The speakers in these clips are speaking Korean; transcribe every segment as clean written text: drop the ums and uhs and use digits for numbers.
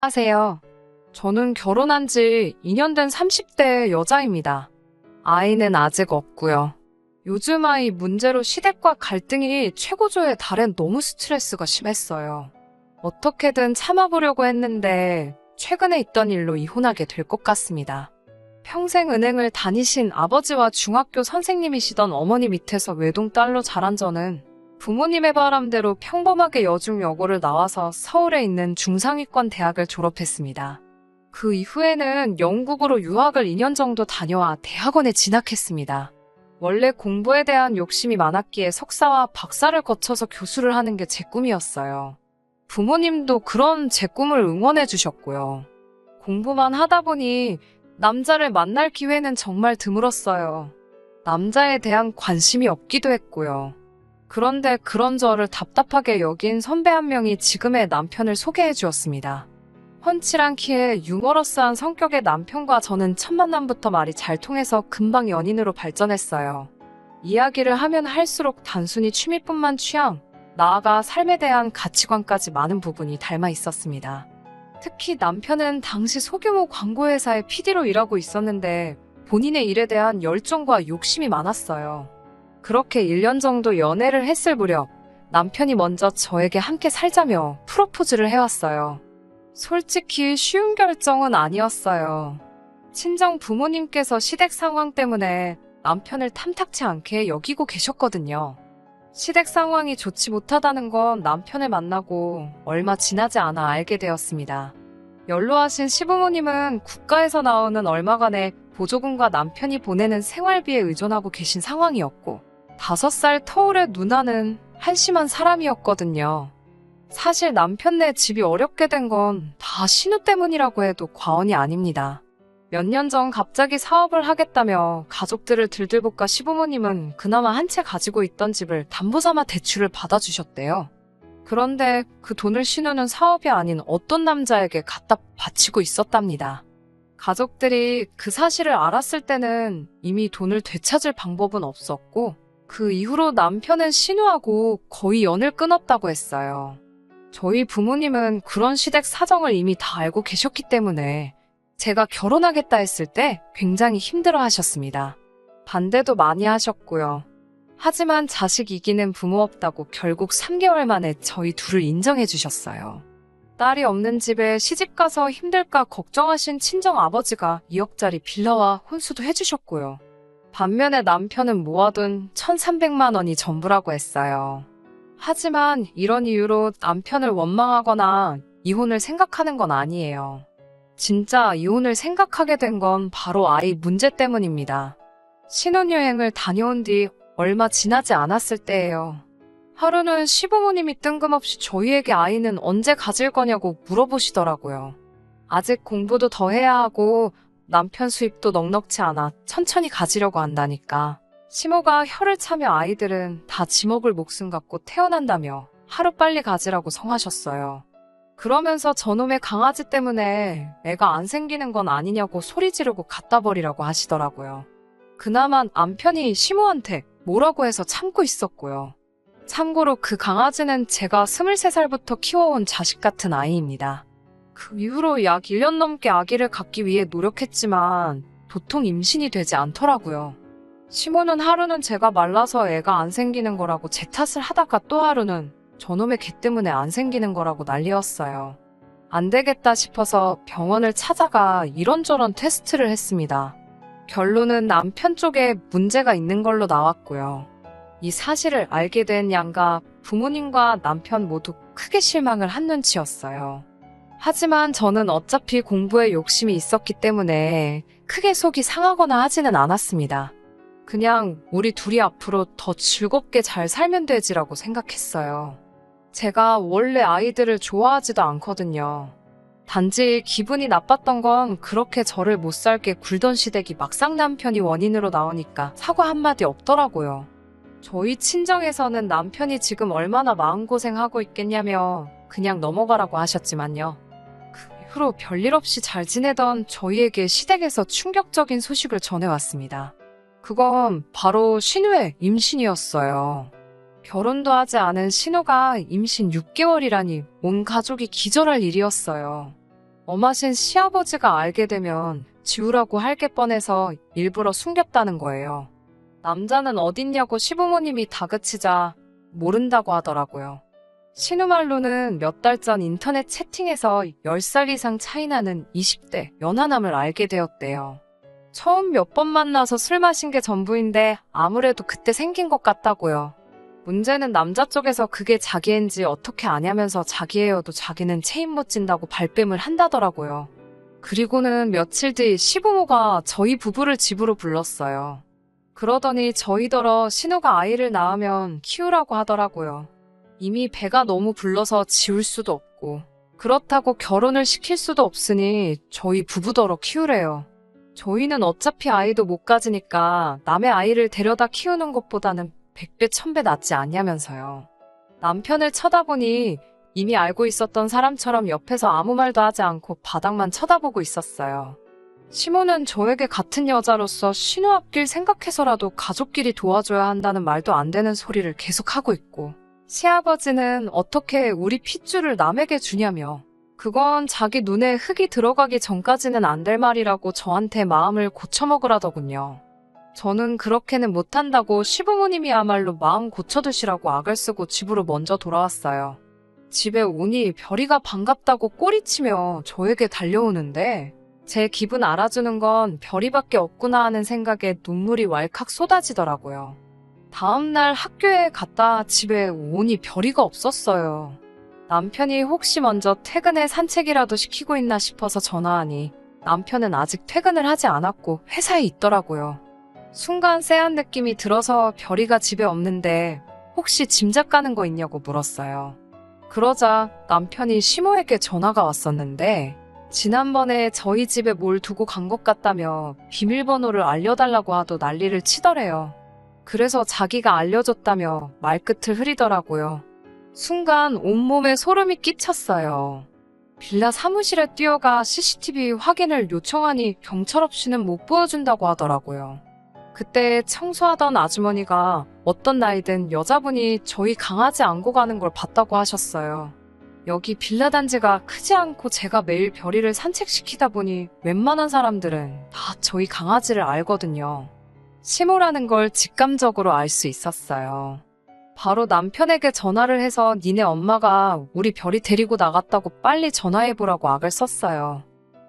안녕하세요. 저는 결혼한 지 2년 된 30대 여자입니다. 아이는 아직 없고요. 요즘 아이 문제로 시댁과 갈등이 최고조에 달해 너무 스트레스가 심했어요. 어떻게든 참아보려고 했는데 최근에 있던 일로 이혼하게 될 것 같습니다. 평생 은행을 다니신 아버지와 중학교 선생님이시던 어머니 밑에서 외동딸로 자란 저는 부모님의 바람대로 평범하게 여중여고를 나와서 서울에 있는 중상위권 대학을 졸업했습니다. 그 이후에는 영국으로 유학을 2년 정도 다녀와 대학원에 진학했습니다. 원래 공부에 대한 욕심이 많았기에 석사와 박사를 거쳐서 교수를 하는 게 제 꿈이었어요. 부모님도 그런 제 꿈을 응원해 주셨고요. 공부만 하다 보니 남자를 만날 기회는 정말 드물었어요. 남자에 대한 관심이 없기도 했고요. 그런데 그런 저를 답답하게 여긴 선배 한 명이 지금의 남편을 소개해 주었습니다. 훤칠한 키에 유머러스한 성격의 남편과 저는 첫 만남부터 말이 잘 통해서 금방 연인으로 발전했어요. 이야기를 하면 할수록 단순히 취미뿐만 취향, 나아가 삶에 대한 가치관까지 많은 부분이 닮아 있었습니다. 특히 남편은 당시 소규모 광고회사의 PD로 일하고 있었는데 본인의 일에 대한 열정과 욕심이 많았어요. 그렇게 1년 정도 연애를 했을 무렵 남편이 먼저 저에게 함께 살자며 프로포즈를 해왔어요. 솔직히 쉬운 결정은 아니었어요. 친정 부모님께서 시댁 상황 때문에 남편을 탐탁치 않게 여기고 계셨거든요. 시댁 상황이 좋지 못하다는 건 남편을 만나고 얼마 지나지 않아 알게 되었습니다. 연로하신 시부모님은 국가에서 나오는 얼마간의 보조금과 남편이 보내는 생활비에 의존하고 계신 상황이었고 5살 터울의 누나는 한심한 사람이었거든요. 사실 남편네 집이 어렵게 된 건 다 신우 때문이라고 해도 과언이 아닙니다. 몇 년 전 갑자기 사업을 하겠다며 가족들을 들들볶아 시부모님은 그나마 한 채 가지고 있던 집을 담보삼아 대출을 받아주셨대요. 그런데 그 돈을 신우는 사업이 아닌 어떤 남자에게 갖다 바치고 있었답니다. 가족들이 그 사실을 알았을 때는 이미 돈을 되찾을 방법은 없었고 그 이후로 남편은 신우하고 거의 연을 끊었다고 했어요. 저희 부모님은 그런 시댁 사정을 이미 다 알고 계셨기 때문에 제가 결혼하겠다 했을 때 굉장히 힘들어 하셨습니다. 반대도 많이 하셨고요. 하지만 자식 이기는 부모 없다고 결국 3개월 만에 저희 둘을 인정해 주셨어요. 딸이 없는 집에 시집가서 힘들까 걱정하신 친정 아버지가 2억짜리 빌라와 혼수도 해주셨고요. 반면에 남편은 모아둔 1,300만 원이 전부라고 했어요. 하지만 이런 이유로 남편을 원망하거나 이혼을 생각하는 건 아니에요. 진짜 이혼을 생각하게 된 건 바로 아이 문제 때문입니다. 신혼여행을 다녀온 뒤 얼마 지나지 않았을 때예요. 하루는 시부모님이 뜬금없이 저희에게 아이는 언제 가질 거냐고 물어보시더라고요. 아직 공부도 더 해야 하고 남편 수입도 넉넉치 않아 천천히 가지려고 한다니까. 시모가 혀를 차며 아이들은 다 지 먹을 목숨 갖고 태어난다며 하루빨리 가지라고 성하셨어요. 그러면서 저놈의 강아지 때문에 애가 안 생기는 건 아니냐고 소리 지르고 갖다 버리라고 하시더라고요. 그나마 남편이 시모한테 뭐라고 해서 참고 있었고요. 참고로 그 강아지는 제가 23살부터 키워온 자식 같은 아이입니다. 그 이후로 약 1년 넘게 아기를 갖기 위해 노력했지만 도통 임신이 되지 않더라고요. 시모는 하루는 제가 말라서 애가 안 생기는 거라고 제 탓을 하다가 또 하루는 저놈의 개 때문에 안 생기는 거라고 난리였어요. 안 되겠다 싶어서 병원을 찾아가 이런저런 테스트를 했습니다. 결론은 남편 쪽에 문제가 있는 걸로 나왔고요. 이 사실을 알게 된 양가 부모님과 남편 모두 크게 실망을 한 눈치였어요. 하지만 저는 어차피 공부에 욕심이 있었기 때문에 크게 속이 상하거나 하지는 않았습니다. 그냥 우리 둘이 앞으로 더 즐겁게 잘 살면 되지라고 생각했어요. 제가 원래 아이들을 좋아하지도 않거든요. 단지 기분이 나빴던 건 그렇게 저를 못 살게 굴던 시댁이 막상 남편이 원인으로 나오니까 사과 한마디 없더라고요. 저희 친정에서는 남편이 지금 얼마나 마음고생하고 있겠냐며 그냥 넘어가라고 하셨지만요. 그 이후로 별일 없이 잘 지내던 저희에게 시댁에서 충격적인 소식을 전해왔습니다. 그건 바로 신우의 임신이었어요. 결혼도 하지 않은 신우가 임신 6개월이라니 온 가족이 기절할 일이었어요. 엄하신 시아버지가 알게 되면 지우라고 할 게 뻔해서 일부러 숨겼다는 거예요. 남자는 어딨냐고 시부모님이 다그치자 모른다고 하더라고요. 신우 말로는 몇 달 전 인터넷 채팅에서 10살 이상 차이 나는 20대 연하남을 알게 되었대요. 처음 몇 번 만나서 술 마신 게 전부인데 아무래도 그때 생긴 것 같다고요. 문제는 남자 쪽에서 그게 자기인지 어떻게 아냐면서 자기예여도 자기는 체인 못 진다고 발뺌을 한다더라고요. 그리고는 며칠 뒤 시부모가 저희 부부를 집으로 불렀어요. 그러더니 저희더러 신우가 아이를 낳으면 키우라고 하더라고요. 이미 배가 너무 불러서 지울 수도 없고 그렇다고 결혼을 시킬 수도 없으니 저희 부부더러 키우래요. 저희는 어차피 아이도 못 가지니까 남의 아이를 데려다 키우는 것보다는 100배 1000배 낫지 않냐면서요. 남편을 쳐다보니 이미 알고 있었던 사람처럼 옆에서 아무 말도 하지 않고 바닥만 쳐다보고 있었어요. 시모는 저에게 같은 여자로서 신우 앞길 생각해서라도 가족끼리 도와줘야 한다는 말도 안 되는 소리를 계속하고 있고, 시아버지는 어떻게 우리 핏줄을 남에게 주냐며 그건 자기 눈에 흙이 들어가기 전까지는 안 될 말이라고 저한테 마음을 고쳐먹으라더군요. 저는 그렇게는 못한다고 시부모님이야말로 마음 고쳐두시라고 악을 쓰고 집으로 먼저 돌아왔어요. 집에 오니 별이가 반갑다고 꼬리치며 저에게 달려오는데 제 기분 알아주는 건 별이밖에 없구나 하는 생각에 눈물이 왈칵 쏟아지더라고요. 다음날 학교에 갔다 집에 오니 별이가 없었어요. 남편이 혹시 먼저 퇴근해 산책이라도 시키고 있나 싶어서 전화하니 남편은 아직 퇴근을 하지 않았고 회사에 있더라고요. 순간 쎄한 느낌이 들어서 별이가 집에 없는데 혹시 짐작 가는 거 있냐고 물었어요. 그러자 남편이 시모에게 전화가 왔었는데 지난번에 저희 집에 뭘 두고 간 것 같다며 비밀번호를 알려달라고 하도 난리를 치더래요. 그래서 자기가 알려줬다며 말끝을 흐리더라고요. 순간 온몸에 소름이 끼쳤어요. 빌라 사무실에 뛰어가 CCTV 확인을 요청하니 경찰 없이는 못 보여준다고 하더라고요. 그때 청소하던 아주머니가 어떤 나이든 여자분이 저희 강아지 안고 가는 걸 봤다고 하셨어요. 여기 빌라 단지가 크지 않고 제가 매일 별이를 산책시키다 보니 웬만한 사람들은 다 저희 강아지를 알거든요. 시모라는 걸 직감적으로 알 수 있었어요. 바로 남편에게 전화를 해서 니네 엄마가 우리 별이 데리고 나갔다고 빨리 전화해보라고 악을 썼어요.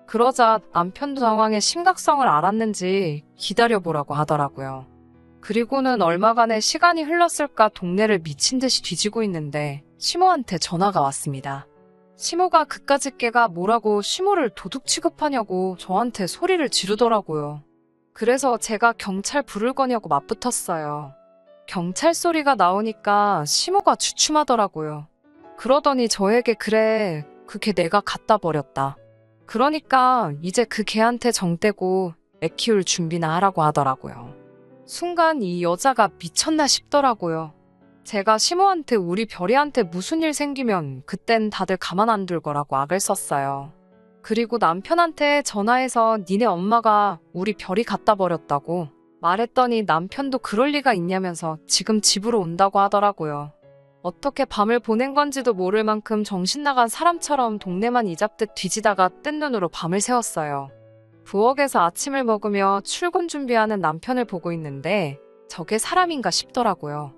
그러자 남편도 상황의 심각성을 알았는지 기다려보라고 하더라고요. 그리고는 얼마간의 시간이 흘렀을까 동네를 미친 듯이 뒤지고 있는데 시모한테 전화가 왔습니다. 시모가 그까짓 개가 뭐라고 시모를 도둑 취급하냐고 저한테 소리를 지르더라고요. 그래서 제가 경찰 부를 거냐고 맞붙었어요. 경찰 소리가 나오니까 시모가 주춤하더라고요. 그러더니 저에게 그래, 그 개 내가 갖다 버렸다. 그러니까 이제 그 개한테 정 떼고 애 키울 준비나 하라고 하더라고요. 순간 이 여자가 미쳤나 싶더라고요. 제가 시모한테 우리 별이한테 무슨 일 생기면 그땐 다들 가만 안 둘 거라고 악을 썼어요. 그리고 남편한테 전화해서 니네 엄마가 우리 별이 갖다 버렸다고 말했더니 남편도 그럴 리가 있냐면서 지금 집으로 온다고 하더라고요. 어떻게 밤을 보낸 건지도 모를 만큼 정신 나간 사람처럼 동네만 이잡듯 뒤지다가 뜬 눈으로 밤을 새웠어요. 부엌에서 아침을 먹으며 출근 준비하는 남편을 보고 있는데 저게 사람인가 싶더라고요.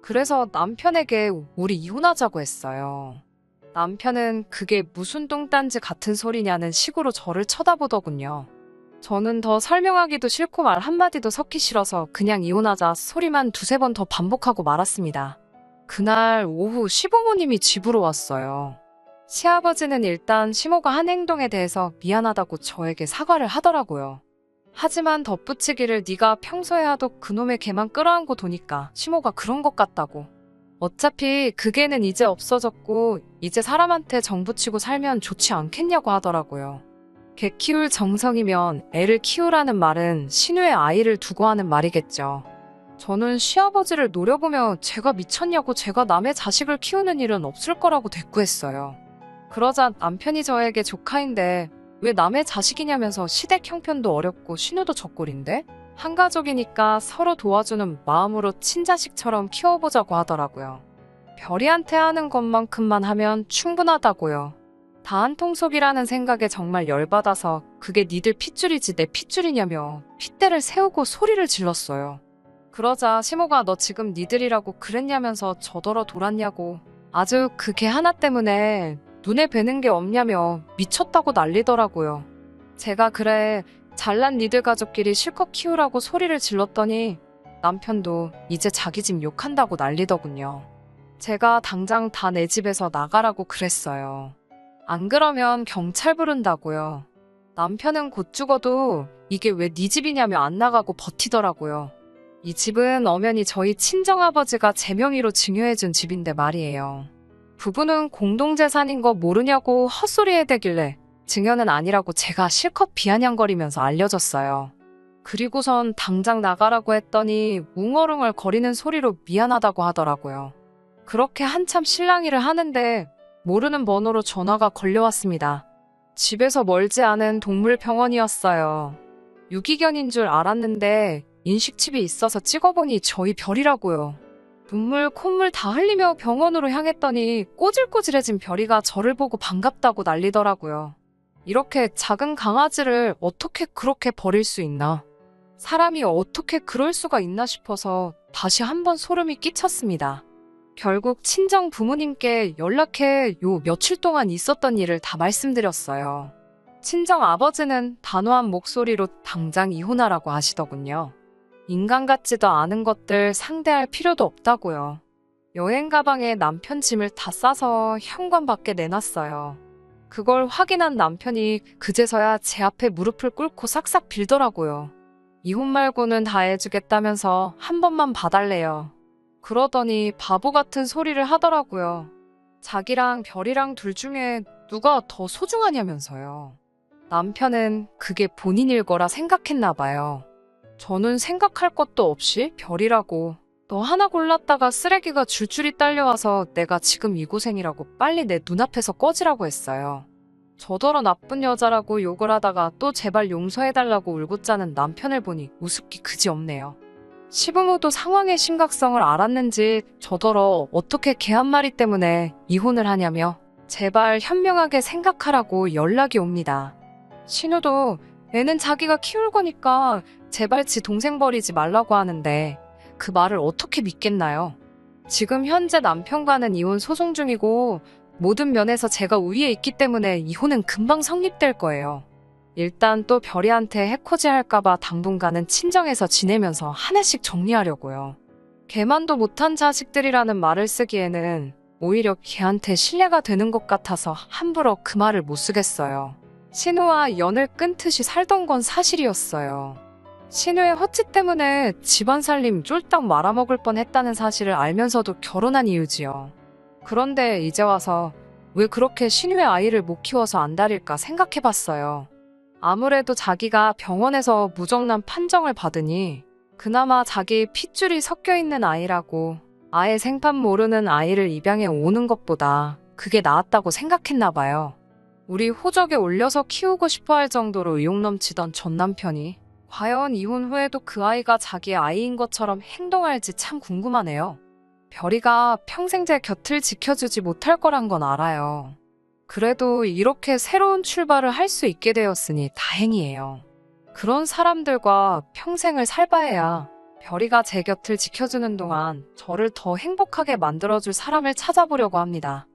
그래서 남편에게 우리 이혼하자고 했어요. 남편은 그게 무슨 뚱딴지 같은 소리냐는 식으로 저를 쳐다보더군요. 저는 더 설명하기도 싫고 말 한마디도 섞기 싫어서 그냥 이혼하자 소리만 두세 번 더 반복하고 말았습니다. 그날 오후 시부모님이 집으로 왔어요. 시아버지는 일단 시모가 한 행동에 대해서 미안하다고 저에게 사과를 하더라고요. 하지만 덧붙이기를 네가 평소에 하도 그놈의 개만 끌어안고 도니까 시모가 그런 것 같다고. 어차피 그 개는 이제 없어졌고 이제 사람한테 정붙이고 살면 좋지 않겠냐고 하더라고요. 개 키울 정성이면 애를 키우라는 말은 신우의 아이를 두고 하는 말이겠죠. 저는 시아버지를 노려보며 제가 미쳤냐고 제가 남의 자식을 키우는 일은 없을 거라고 대꾸했어요. 그러자 남편이 저에게 조카인데 왜 남의 자식이냐면서 시댁 형편도 어렵고 신우도 적골인데? 한 가족이니까 서로 도와주는 마음으로 친자식처럼 키워보자고 하더라고요. 별이한테 하는 것만큼만 하면 충분하다고요. 다 한통속이라는 생각에 정말 열받아서 그게 니들 핏줄이지 내 핏줄이냐며 핏대를 세우고 소리를 질렀어요. 그러자 시모가 너 지금 니들이라고 그랬냐면서 저더러 돌았냐고 아주 그 개 하나 때문에 눈에 뵈는 게 없냐며 미쳤다고 난리더라고요. 제가 그래 잘난 니들 가족끼리 실컷 키우라고 소리를 질렀더니 남편도 이제 자기 집 욕한다고 난리더군요. 제가 당장 다 내 집에서 나가라고 그랬어요. 안 그러면 경찰 부른다고요. 남편은 곧 죽어도 이게 왜 네 집이냐며 안 나가고 버티더라고요. 이 집은 엄연히 저희 친정아버지가 제 명의로 증여해준 집인데 말이에요. 부부는 공동재산인 거 모르냐고 헛소리해대길래 증여는 아니라고 제가 실컷 비아냥거리면서 알려줬어요. 그리고선 당장 나가라고 했더니 웅얼웅얼 거리는 소리로 미안하다고 하더라고요. 그렇게 한참 실랑이를 하는데 모르는 번호로 전화가 걸려왔습니다. 집에서 멀지 않은 동물병원이었어요. 유기견인 줄 알았는데 인식칩이 있어서 찍어보니 저희 별이라고요. 눈물 콧물 다 흘리며 병원으로 향했더니 꼬질꼬질해진 별이가 저를 보고 반갑다고 난리더라고요. 이렇게 작은 강아지를 어떻게 그렇게 버릴 수 있나? 사람이 어떻게 그럴 수가 있나 싶어서 다시 한번 소름이 끼쳤습니다. 결국 친정 부모님께 연락해 요 며칠 동안 있었던 일을 다 말씀드렸어요. 친정 아버지는 단호한 목소리로 당장 이혼하라고 하시더군요. 인간 같지도 않은 것들 상대할 필요도 없다고요. 여행 가방에 남편 짐을 다 싸서 현관 밖에 내놨어요. 그걸 확인한 남편이 그제서야 제 앞에 무릎을 꿇고 싹싹 빌더라고요. 이혼 말고는 다 해주겠다면서 한 번만 봐달래요. 그러더니 바보 같은 소리를 하더라고요. 자기랑 별이랑 둘 중에 누가 더 소중하냐면서요. 남편은 그게 본인 일 거라 생각했나 봐요. 저는 생각할 것도 없이 별이라고 너 하나 골랐다가 쓰레기가 줄줄이 딸려와서 내가 지금 이 고생이라고 빨리 내 눈앞에서 꺼지라고 했어요. 저더러 나쁜 여자라고 욕을 하다가 또 제발 용서해달라고 울고 짜는 남편을 보니 우습기 그지없네요. 시부모도 상황의 심각성을 알았는지 저더러 어떻게 개 한 마리 때문에 이혼을 하냐며 제발 현명하게 생각하라고 연락이 옵니다. 신우도 애는 자기가 키울 거니까 제발 지 동생 버리지 말라고 하는데 그 말을 어떻게 믿겠나요? 지금 현재 남편과는 이혼 소송 중이고 모든 면에서 제가 우위에 있기 때문에 이혼은 금방 성립될 거예요. 일단 또 별이한테 해코지 할까봐 당분간은 친정에서 지내면서 하나씩 정리하려고요. 걔만도 못한 자식들이라는 말을 쓰기에는 오히려 걔한테 신뢰가 되는 것 같아서 함부로 그 말을 못 쓰겠어요. 신우와 연을 끊듯이 살던 건 사실이었어요. 신우의 허치 때문에 집안 살림 쫄딱 말아먹을 뻔했다는 사실을 알면서도 결혼한 이유지요. 그런데 이제 와서 왜 그렇게 신우의 아이를 못 키워서 안달일까 생각해봤어요. 아무래도 자기가 병원에서 무정란 판정을 받으니 그나마 자기 핏줄이 섞여있는 아이라고 아예 생판 모르는 아이를 입양해 오는 것보다 그게 나았다고 생각했나 봐요. 우리 호적에 올려서 키우고 싶어할 정도로 의욕 넘치던 전 남편이 과연 이혼 후에도 그 아이가 자기의 아이인 것처럼 행동할지 참 궁금하네요. 별이가 평생 제 곁을 지켜주지 못할 거란 건 알아요. 그래도 이렇게 새로운 출발을 할 수 있게 되었으니 다행이에요. 그런 사람들과 평생을 살바해야 별이가 제 곁을 지켜주는 동안 저를 더 행복하게 만들어줄 사람을 찾아보려고 합니다.